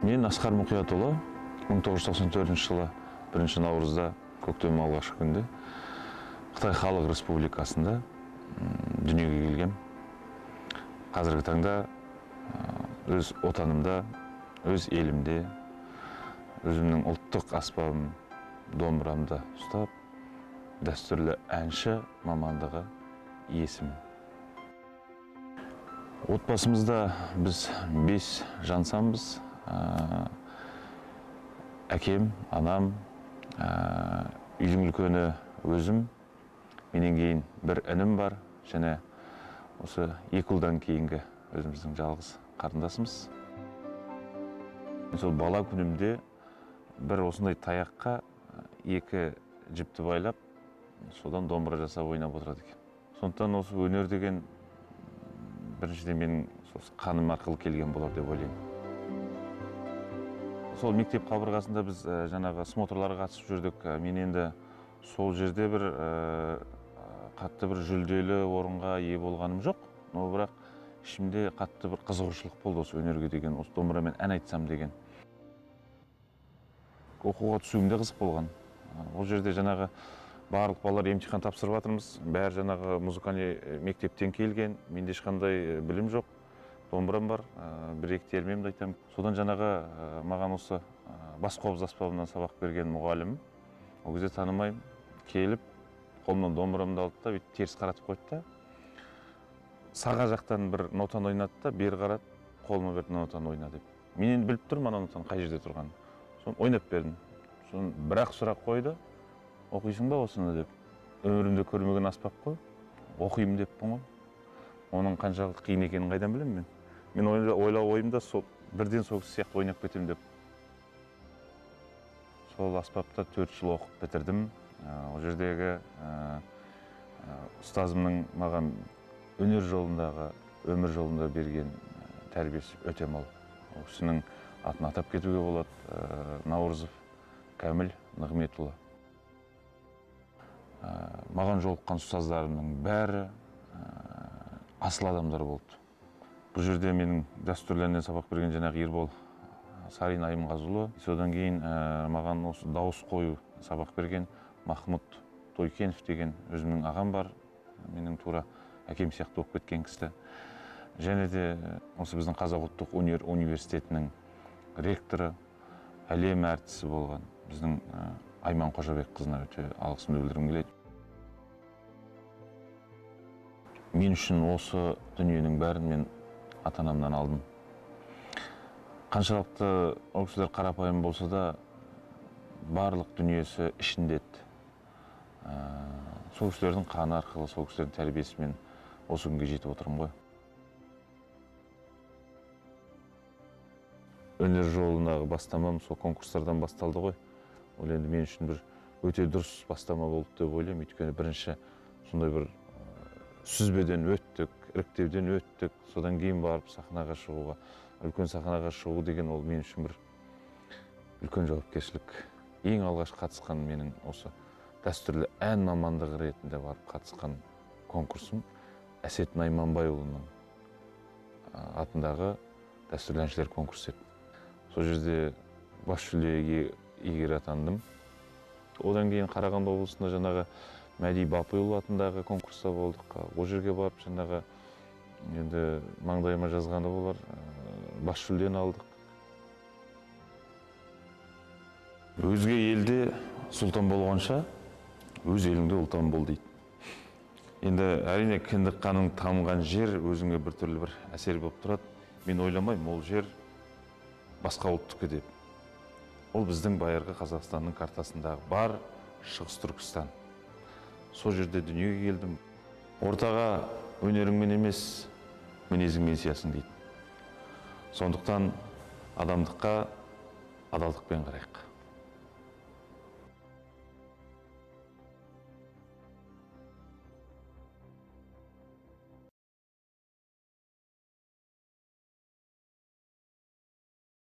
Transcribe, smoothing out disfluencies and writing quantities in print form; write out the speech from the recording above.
Мен Асқар Мұқиятұлы 1994 жылы 1 наурызда көктем алғашқы күнде Қытай Халық Республикасында дүниеге келгем. Қазіргі таңда өз отанымда, өз елімде, өзімнің ұлттық аспабым, домбырамды ұстап, дәстүрлі әнші мамандығы иесімін. Отбасымызда біз 5 жансамбыз. Әкем, анам, үйдің үлкені өзім, менен кейін бір інім бар, және осы 2 ұлдан кейінгі өзіміздің жалғыз қарындасымыз. Сол бала күнімде бір осындай таяққа 2 жіпті байлап, содан домбыра жасап ойнап отырады екен. Сондықтан осы өнер деген біріншіден менің қаным арқылы келген болар деп ойлаймын. Сол мектеп қабырғасында біз жаңағы смотрларға қатысып жүрдік. Мен енді сол жерде бір қатты бір жүлделі орынға ие болғаным жоқ. Но бірақ ішімде қатты бір қызығушылық болды осы өнерге деген, осы домбырамен ән айтсам деген. Оқуға түсуім де қызық болған. Ол жерде жаңағы барлық балалар емтихан тапсырып жатырмыз. Бәрі жаңағы музыкальный мектептен келген. Менде ешқандай білім жоқ. Домбырам бар, 1-2 термемді айтамын. Содан жаңағы маған осы бас қобыз аспабынан сабақ берген мұғалім, ол кезде танымаймын, келіп, қолымнан домбырамды алды да, теріс қаратып қойды да, саға жақтан бір нотаны ойнады да, бері қарады, қолыма берді нотаны ойна деп. Мен енді біліп тұрмын ана нотаның қай жерде тұрғанын. Соны ойнап бердім. Соны бір-ақ сұрақ қойды, оқисың ба осыны деп. Өмірімде көрмеген аспап қой, оқимын деппін ғой. Оның қаншалық қиын екенін қайдан білемін мен. Мен ойлау ойымда бірден сол сияқты ойнап кетемін деп. Сол аспапта 4 жыл оқып бітірдім. Ол жердегі ұстазымның маған өнер жолындағы, өмір жолында берген тәрбиесі өте мол. Ол кісінің атын атап кетуге болады. Наурызов Кәміл Нығметұлы. Маған жолыққан ұстаздарымның бәрі асыл адамдар болды. Бұл жерде менің дәстүрлерінен сабақ берген жаңағы Ербол Сарин Айымғазұлы, содан кейін маған осы дауыс қою сабақ берген Махмұт Тойкенов деген өзімнің ағам бар, менің тура әкем сияқты болып кеткен кісі. Және де осы біздің Қазақ ұлттық өнер университетінің ректоры, әлем әртісі болған біздің Айман Қожабекқызына өте алғысымды білдіргім келеді. Мен үшін осы дүниенің бәрін мен ата-анамнан алдым. Қаншалықты ол кісілер қарапайым болса да, барлық дүниесі ішінде еді. Сол кісілердің қаны арқылы, сол кісілердің тәрбиесімен осы күнге жетіп отырмын ғой. Өнер жолындағы бастамам сол конкурстардан басталды ғой. Ол енді мен үшін бір өте дұрыс бастама болды деп ойлаймын. Өйткені бірінші сондай бір сүзбеден өттік, іріктеуден өттік, содан кейін барып сахнаға шығуға, үлкен сахнаға шығу деген ол мен үшін бір үлкен жауапкершілік. Ең алғаш қатысқан менің осы дәстүрлі ән мамандығы ретінде барып қатысқан конкурсым Әсет Найманбайұлының атындағы дәстүрлі әншілер конкурсы еді. Сол жерде бас жүлдеге иегер атандым. Одан кейін Қарағанды облысында жаңағы Мәди Бапыұлы атындағы конкурста болдық. Ол жерге барып жаңағы енді маңдайыма жазғаны болар, бас жүлдені алдық. Өзге елде сұлтан болғанша, өз еліңде ұлтан бол дейді. Енді әрине кіндік қаның тамған жер өзіңе біртүрлі бір әсер болып тұрады. Мен ойламаймын, ол жер басқа ұлттікі деп. Ол біздің байырғы Қазақстанның картасындағы бар Шығыс Түркістан. Сол жерде дүниеге келдім. Ортаға өнеріңмен емес, мінезіңмен сиясың дейді. Сондықтан адамдыққа адалдықпен қарайық.